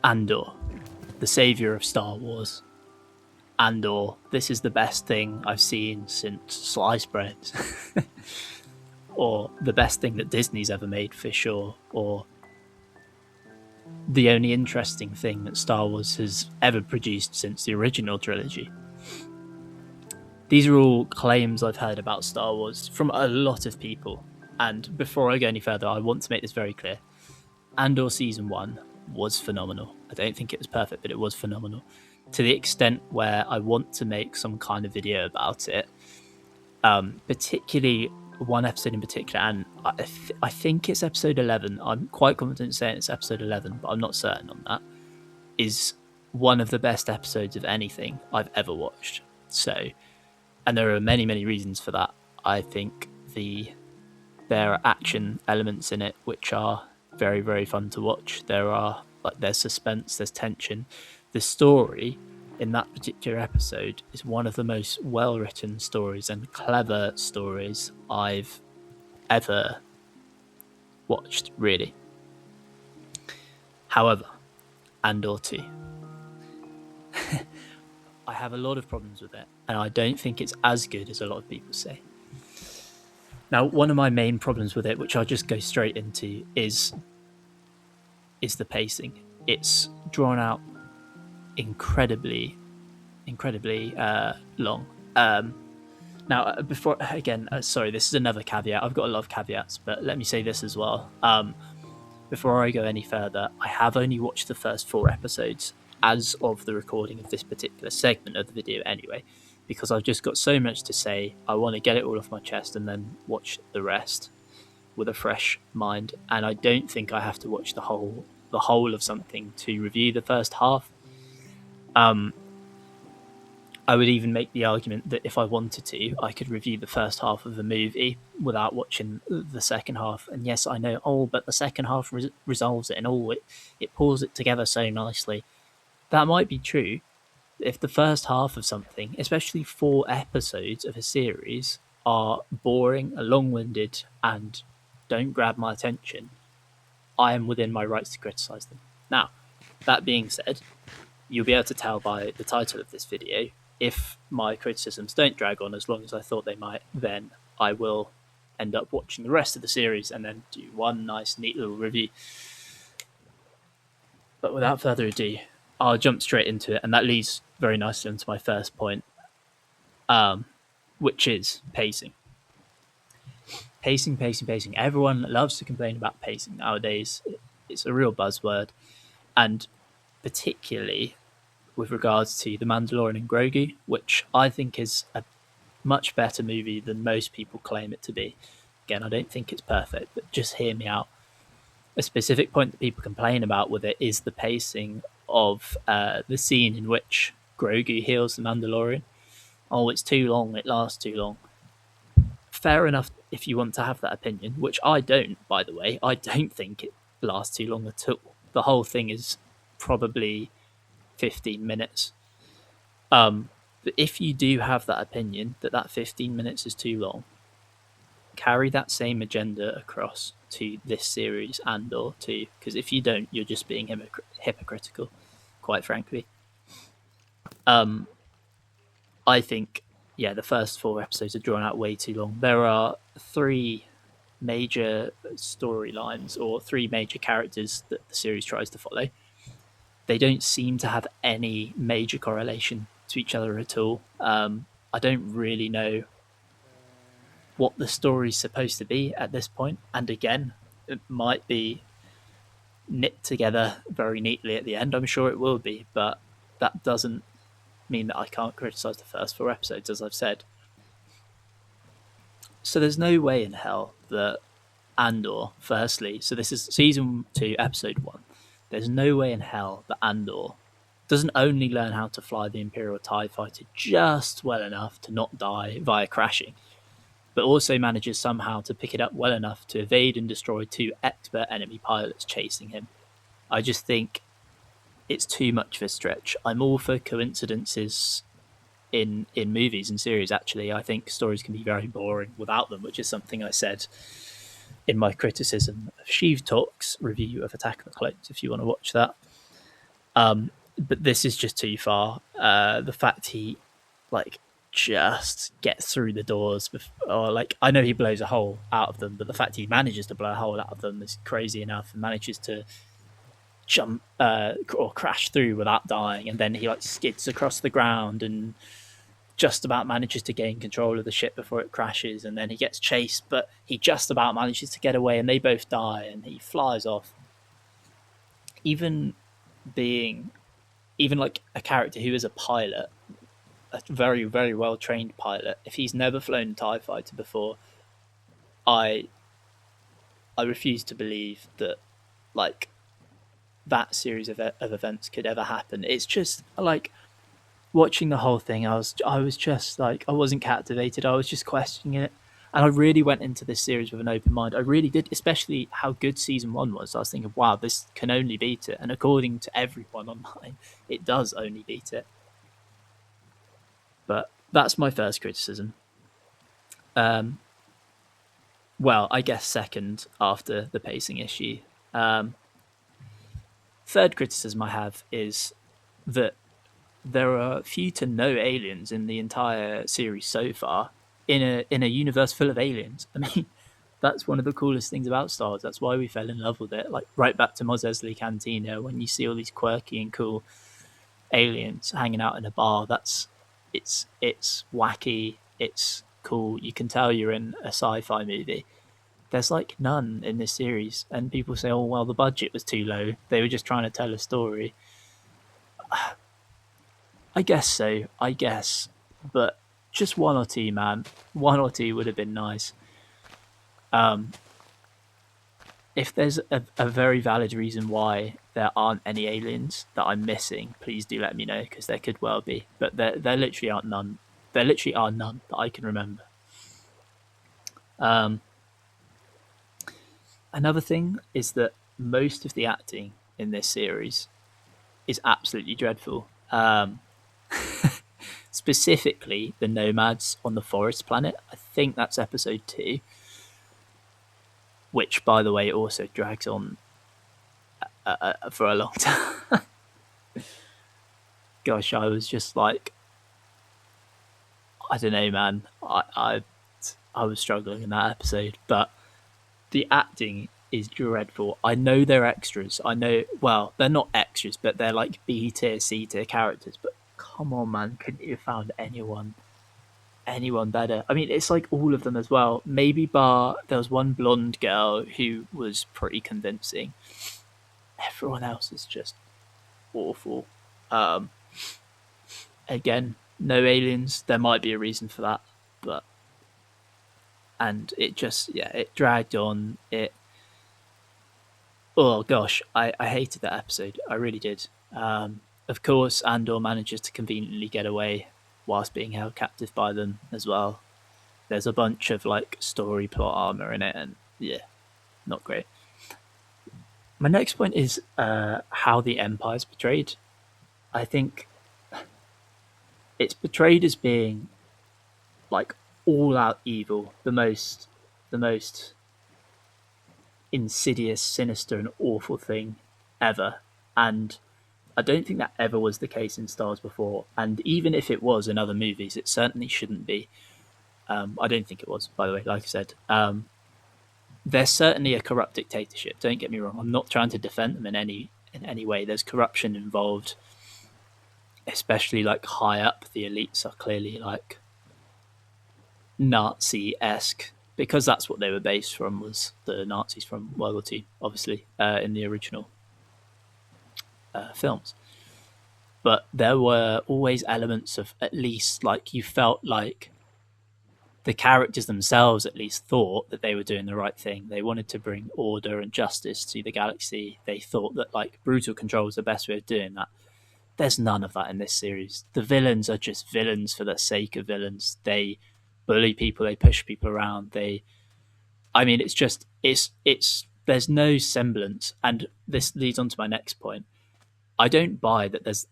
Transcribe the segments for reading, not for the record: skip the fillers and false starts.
Andor, the savior of Star Wars. Andor, this is the best thing I've seen since sliced bread. Or the best thing that Disney's ever made, for sure. Or the only interesting thing that Star Wars has ever produced since the original trilogy. These are all claims I've heard about Star Wars from a lot of people. And before I go any further, I want to make this very clear. Andor Season 1 was phenomenal. I don't think it was perfect, but it was phenomenal. To the extent where I want to make some kind of video about it. Particularly one episode in particular, and I think it's episode 11. I'm quite confident saying it's episode 11, but I'm not certain on that. Is one of the best episodes of anything I've ever watched. So, and there are many, many reasons for that. I think there are action elements in it which are very, very fun to watch. There's suspense, there's tension. The story in that particular episode is one of the most well-written stories and clever stories I've ever watched, really. However, Andor 2. I have a lot of problems with it, and I don't think it's as good as a lot of people say. Now, one of my main problems with it, which I'll just go straight into, is the pacing. It's drawn out incredibly long. Now, before again, sorry, this is another caveat. I've got a lot of caveats, but let me say this as well. Before I go any further, I have only watched the first 4 episodes as of the recording of this particular segment of the video anyway, because I've just got so much to say. I want to get it all off my chest and then watch the rest with a fresh mind. And I don't think I have to watch the whole of something to review the first half. I would even make the argument that if I wanted to, I could review the first half of a movie without watching the second half. And yes, I know, but the second half resolves it, and it pulls it together so nicely. That might be true. If the first half of something, especially 4 episodes of a series, are boring, are long-winded, and don't grab my attention, I am within my rights to criticise them. Now, that being said, you'll be able to tell by the title of this video, if my criticisms don't drag on as long as I thought they might, then I will end up watching the rest of the series and then do one nice, neat little review. But without further ado, I'll jump straight into it, and that leads very nicely into my first point, which is pacing. Pacing. Everyone loves to complain about pacing nowadays. It's a real buzzword, and particularly with regards to The Mandalorian and Grogu, which I think is a much better movie than most people claim it to be. Again, I don't think it's perfect, but just hear me out. A specific point that people complain about with it is the pacing of the scene in which Grogu heals the Mandalorian. Oh, it's too long, it lasts too long. Fair enough if you want to have that opinion, which I don't, by the way. I don't think it lasts too long at all. The whole thing is probably 15 minutes. But if you do have that opinion that 15 minutes is too long, carry that same agenda across to this series Andor too, because if you don't, you're just being hypocritical, quite frankly. I think, the first 4 episodes are drawn out way too long. There are 3 major storylines or 3 major characters that the series tries to follow. They don't seem to have any major correlation to each other at all. I don't really know what the story's supposed to be at this point. And again, it might be knit together very neatly at the end. I'm sure it will be, but that doesn't mean that I can't criticise the first 4 episodes, as I've said. So there's no way in hell that Andor, firstly, so this is season 2, episode 1. There's no way in hell that Andor doesn't only learn how to fly the Imperial TIE fighter just well enough to not die via crashing, but also manages somehow to pick it up well enough to evade and destroy 2 expert enemy pilots chasing him. I just think it's too much of a stretch. I'm all for coincidences in movies and series, actually. I think stories can be very boring without them, which is something I said in my criticism of Sheev Talk's review of Attack of the Clones, if you want to watch that. But this is just too far. The fact he like just gets through the doors, or like I know he blows a hole out of them, but the fact he manages to blow a hole out of them is crazy enough, and manages to jump or crash through without dying, and then he like skids across the ground and just about manages to gain control of the ship before it crashes, and then he gets chased, but he just about manages to get away, and they both die, and he flies off. Even being even like a character who is a pilot, a very very well trained pilot, if he's never flown a TIE fighter before, I I refuse to believe that like that series of events could ever happen. It's just like watching the whole thing. I was just like I wasn't captivated. I was just questioning it, and I really went into this series with an open mind. I really did, especially how good season one was. I was thinking, wow, this can only beat it, and according to everyone online, it does only beat it. But that's my first criticism. Um, well, I guess second after the pacing issue. Um, Third criticism I have is that there are few to no aliens in the entire series so far. In a universe full of aliens, I mean, that's one of the coolest things about Star Wars. That's why we fell in love with it. Like right back to Mos Eisley Cantina, when you see all these quirky and cool aliens hanging out in a bar. It's wacky. It's cool. You can tell you're in a sci-fi movie. There's like none in this series, and people say, "Oh, well, the budget was too low. They were just trying to tell a story." I guess so. I guess, but just one or two, man. One or two would have been nice. Um, if there's a very valid reason why there aren't any aliens that I'm missing, please do let me know, because there could well be. But there literally aren't none. There literally are none that I can remember. Um, Another thing is that most of the acting in this series is absolutely dreadful. Specifically, the nomads on the forest planet. I think that's episode two, which, by the way, also drags on for a long time. Gosh, I was just like, I don't know, man. I was struggling in that episode, but the acting is dreadful. I know they're extras. I know, well, they're not extras, but they're like B tier, C tier characters. But come on, man, couldn't you have found anyone better? I mean, it's like all of them as well. Maybe bar there was one blonde girl who was pretty convincing. Everyone else is just awful. Um, Again, no aliens. There might be a reason for that, but and it just yeah, it dragged on. It oh gosh, I hated that episode. I really did. Of course, Andor manages to conveniently get away whilst being held captive by them as well. There's a bunch of like story plot armor in it, and yeah, not great. My next point is how the Empire is portrayed. I think it's portrayed as being like all out evil, the most insidious, sinister, and awful thing ever. And I don't think that ever was the case in Star Wars before. And even if it was in other movies, it certainly shouldn't be. I don't think it was, by the way. Like I said, there's certainly a corrupt dictatorship. Don't get me wrong. I'm not trying to defend them in any way. There's corruption involved, especially like high up. The elites are clearly like Nazi-esque, because that's what they were based from, was the Nazis from World War II, obviously, in the original films. But there were always elements of, at least like, you felt like the characters themselves at least thought that they were doing the right thing. They wanted to bring order and justice to the galaxy. They thought that like brutal control was the best way of doing that. There's none of that in this series. The villains are just villains for the sake of villains. They bully people, they push people around. I mean, it's there's no semblance. And this leads on to my next point. I don't buy that there's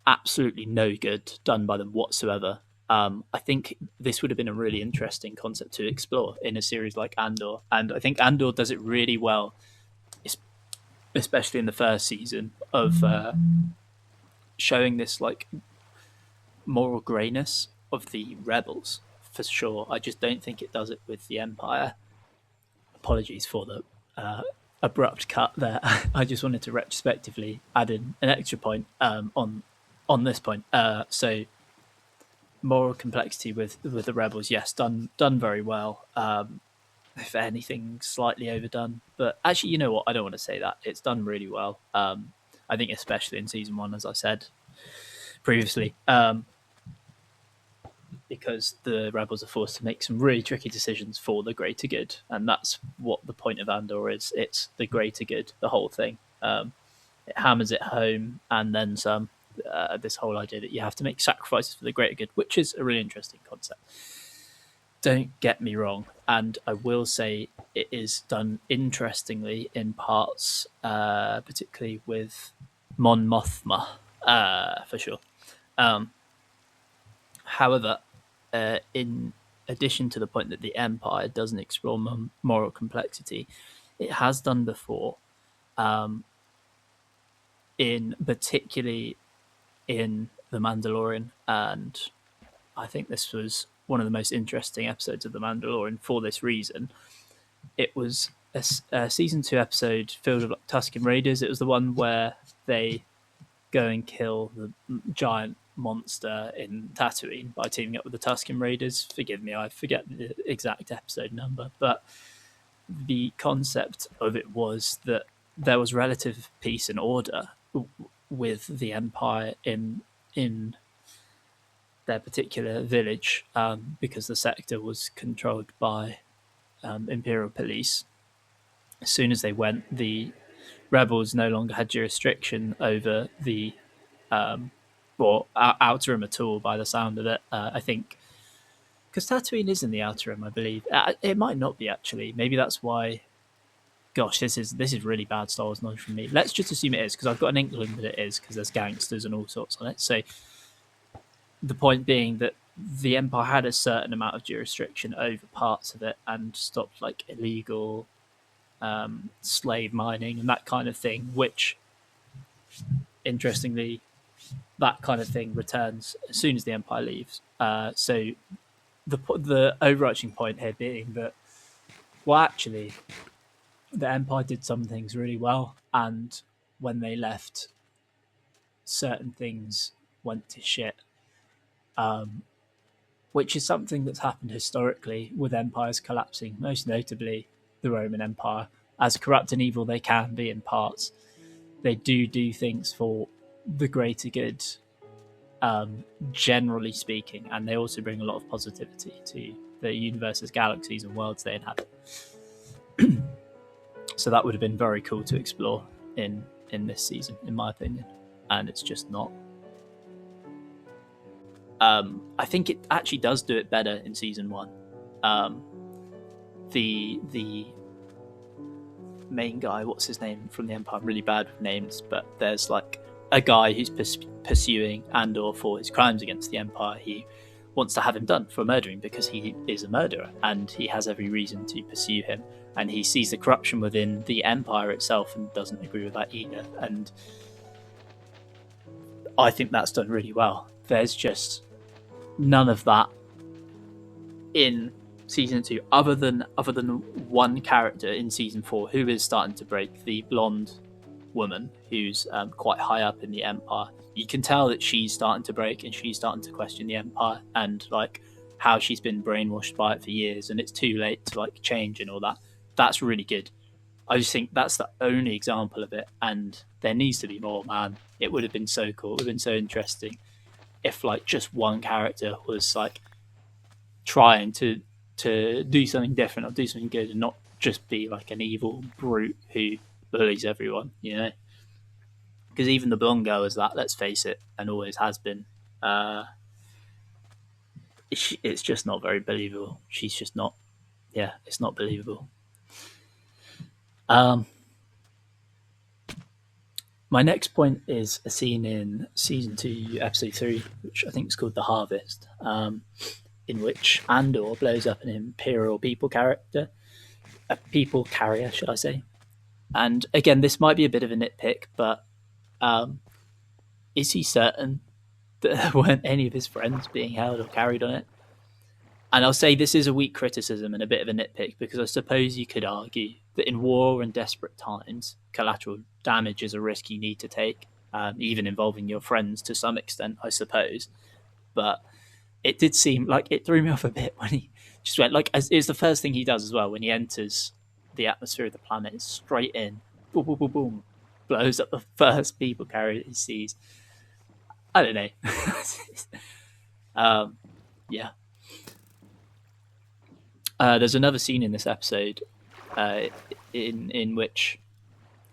absolutely no good done by them whatsoever. I think this would have been a really interesting concept to explore in a series like Andor, and I think Andor does it really well, especially in the first season. of showing this like moral greyness of the rebels for sure. I just don't think it does it with the Empire. Apologies for the uh, abrupt cut there. I just wanted to retrospectively add in an extra point on this point. So moral complexity with the rebels, yes, done very well. If anything, slightly overdone, but actually, you know what? I don't want to say that. It's done really well. I think especially in season one, as I said previously, because the rebels are forced to make some really tricky decisions for the greater good, and that's what the point of Andor is. It's the greater good, the whole thing. It hammers it home, and then some. This whole idea that you have to make sacrifices for the greater good, which is a really interesting concept. Don't get me wrong, and I will say it is done interestingly in parts, particularly with Mon Mothma, for sure. Um, However, in addition to the point that the Empire doesn't explore moral complexity, it has done before, um, in particularly in The Mandalorian, and I think this was one of the most interesting episodes of The Mandalorian for this reason. It was a season 2 episode filled with like, Tusken Raiders. It was the one where they go and kill the giant monster in Tatooine by teaming up with the Tusken Raiders. Forgive me, I forget the exact episode number, but the concept of it was that there was relative peace and order with the Empire in their particular village, because the sector was controlled by Imperial police. As soon as they went, the rebels no longer had jurisdiction over the or outer rim at all. By the sound of it, I think because Tatooine is in the outer rim, I believe it might not be actually. Maybe that's why. Gosh, this is really bad Star Wars knowledge from me. Let's just assume it is because I've got an inkling that it is because there's gangsters and all sorts on it. So the point being that the Empire had a certain amount of jurisdiction over parts of it and stopped like illegal slave mining and that kind of thing, which interestingly that kind of thing returns as soon as the Empire leaves. So the overarching point here being that, well, actually, the Empire did some things really well, and when they left, certain things went to shit. Which is something that's happened historically with empires collapsing, most notably the Roman Empire. As corrupt and evil they can be in parts, they do things for the greater good, generally speaking, and they also bring a lot of positivity to the universe's galaxies and worlds they inhabit. So that would have been very cool to explore in this season, in my opinion, and it's just not. I think it actually does do it better in season 1. The main guy, what's his name from the Empire? I'm really bad with names, but there's like a guy who's pursuing Andor for his crimes against the Empire. He wants to have him done for murdering because he is a murderer, and he has every reason to pursue him. And he sees the corruption within the Empire itself and doesn't agree with that either. And I think that's done really well. There's just none of that in season 2, other than one character in season 4 who is starting to break, the blonde woman who's quite high up in the Empire. You can tell that she's starting to break and she's starting to question the Empire and like how she's been brainwashed by it for years, and it's too late to like change and all that. That's really good. I just think that's the only example of it, and there needs to be more, man. It would have been so cool. It would have been so interesting if like just one character was like trying to do something different or do something good and not just be like an evil brute who bullies everyone, you know? Because even the blonde girl is that, let's face it, and always has been. It's just not very believable. She's just not. Yeah, it's not believable. My next point is a scene in season 2, episode 3, which I think is called The Harvest, in which Andor blows up an Imperial people carrier, should I say. And again, this might be a bit of a nitpick, but Is he certain that there weren't any of his friends being held or carried on it? And I'll say this is a weak criticism and a bit of a nitpick, because I suppose you could argue that in war and desperate times, collateral damage is a risk you need to take, even involving your friends to some extent, I suppose. But it did seem like it threw me off a bit when he just went, like, it's the first thing he does as well when he enters the atmosphere of the planet. It's straight in, boom, boom, boom, boom, blows up the first people carrier that he sees. I don't know. Yeah. There's another scene in this episode in which,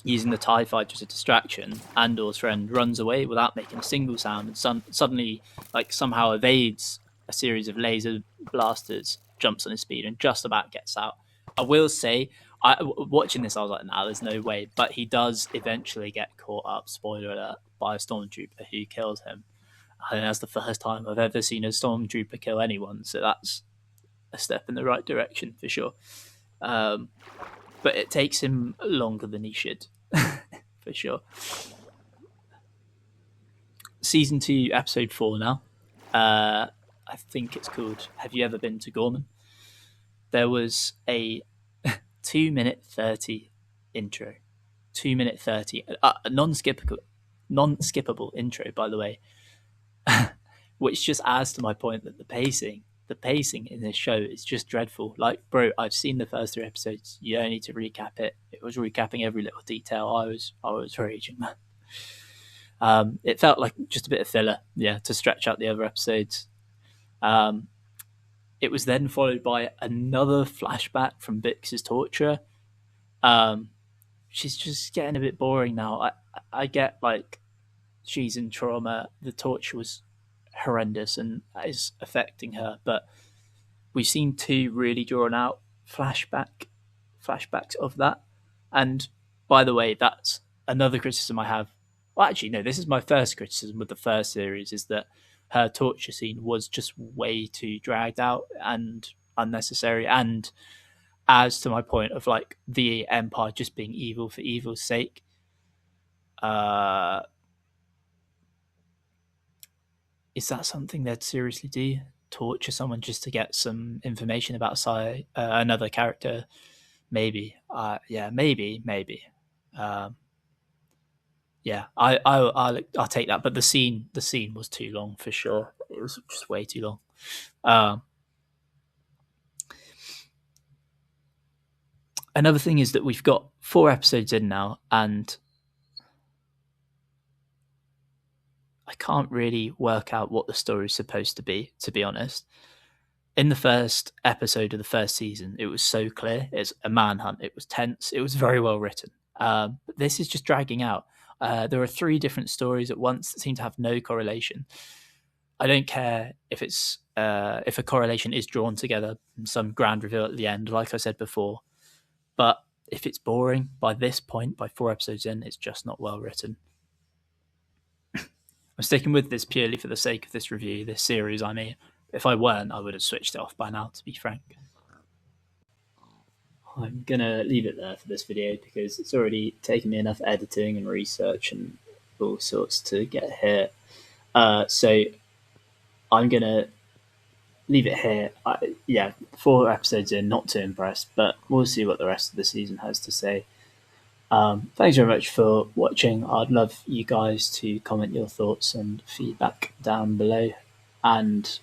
using the TIE fighter as a distraction, Andor's friend runs away without making a single sound, and suddenly, like, somehow evades a series of laser blasters, jumps on his speed, and just about gets out. I will say, watching this, I was like, nah, there's no way. But he does eventually get caught up, spoiler alert, by a stormtrooper who kills him. I think that's the first time I've ever seen a stormtrooper kill anyone, so that's a step in the right direction for sure. But it takes him longer than he should, for sure. Season 2, episode 4 now. I think it's called Have You Ever Been to Gorman? There was a 2-minute 30 intro. 2-minute 30. Non-skippable intro, by the way. Which just adds to my point that the pacing in this show is just dreadful. Like, bro, I've seen the first 3 episodes. You don't need to recap it. It was recapping every little detail. I was raging, man. It felt like just a bit of filler, to stretch out the other episodes. It was then followed by another flashback from Bix's torture. She's just getting a bit boring now. I get, like, she's in trauma. The torture was horrendous and is affecting her, but we've seen 2 really drawn out flashbacks of that. And by the way, that's another criticism I have. Well, actually, no, this is my first criticism with the first series, is that her torture scene was just way too dragged out and unnecessary, and as to my point of, like, the Empire just being evil for evil's sake. Is that something they'd seriously do? Torture someone just to get some information about another character? Maybe. Maybe. I'll take that. But the scene was too long for sure. It was just way too long. Another thing is that we've got 4 episodes in now, and I can't really work out what the story is supposed to be honest. In the first episode of the first season, it was so clear. It's a manhunt. It was tense. It was very well written. But this is just dragging out. There are 3 different stories at once that seem to have no correlation. I don't care if it's if a correlation is drawn together, some grand reveal at the end, like I said before. But if it's boring by this point, by 4 episodes in, it's just not well written. I'm sticking with this purely for the sake of this review, this series. I mean, if I weren't, I would have switched it off by now, to be frank. I'm going to leave it there for this video because it's already taken me enough editing and research and all sorts to get here. So I'm going to leave it here. 4 episodes in, not too impressed, but we'll see what the rest of the season has to say. Thanks very much for watching. I'd love you guys to comment your thoughts and feedback down below. And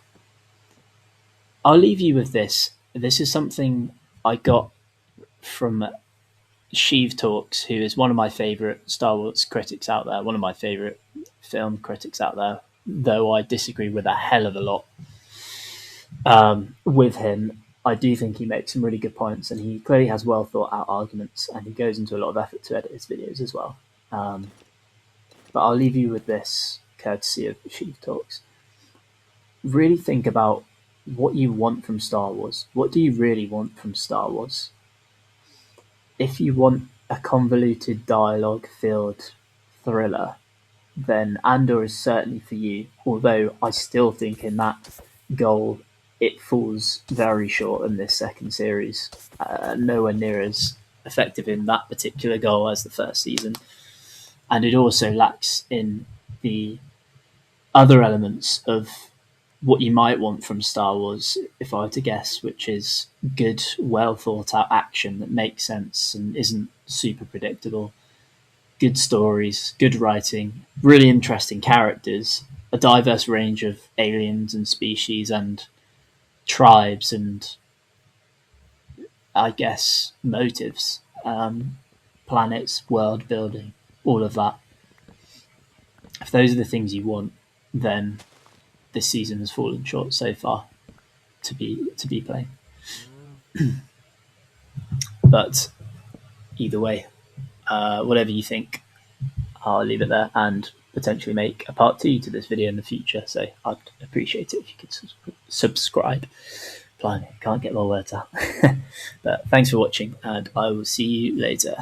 I'll leave you with this. This is something I got from Sheev Talks, who is one of my favourite Star Wars critics out there, one of my favourite film critics out there, though I disagree with a hell of a lot with him. I do think he makes some really good points, and he clearly has well thought out arguments, and he goes into a lot of effort to edit his videos as well. But I'll leave you with this, courtesy of Sheev Talks. Really think about what you want from Star Wars. What do you really want from Star Wars? If you want a convoluted dialogue-filled thriller, then Andor is certainly for you, although I still think in that goal it falls very short in this second series. Nowhere near as effective in that particular goal as the first season. and it also lacks in the other elements of what you might want from Star Wars, if I were to guess, which is good, well thought out action that makes sense and isn't super predictable, good stories, good writing, really interesting characters, a diverse range of aliens and species and tribes and, I guess, motives, planets, world building, all of that. If those are the things you want, then this season has fallen short so far to be playing. But either way, whatever you think, I'll leave it there and potentially make a part 2 to this video in the future. So I'd appreciate it if you could subscribe. Blimey, can't get my words out. But thanks for watching, and I will see you later.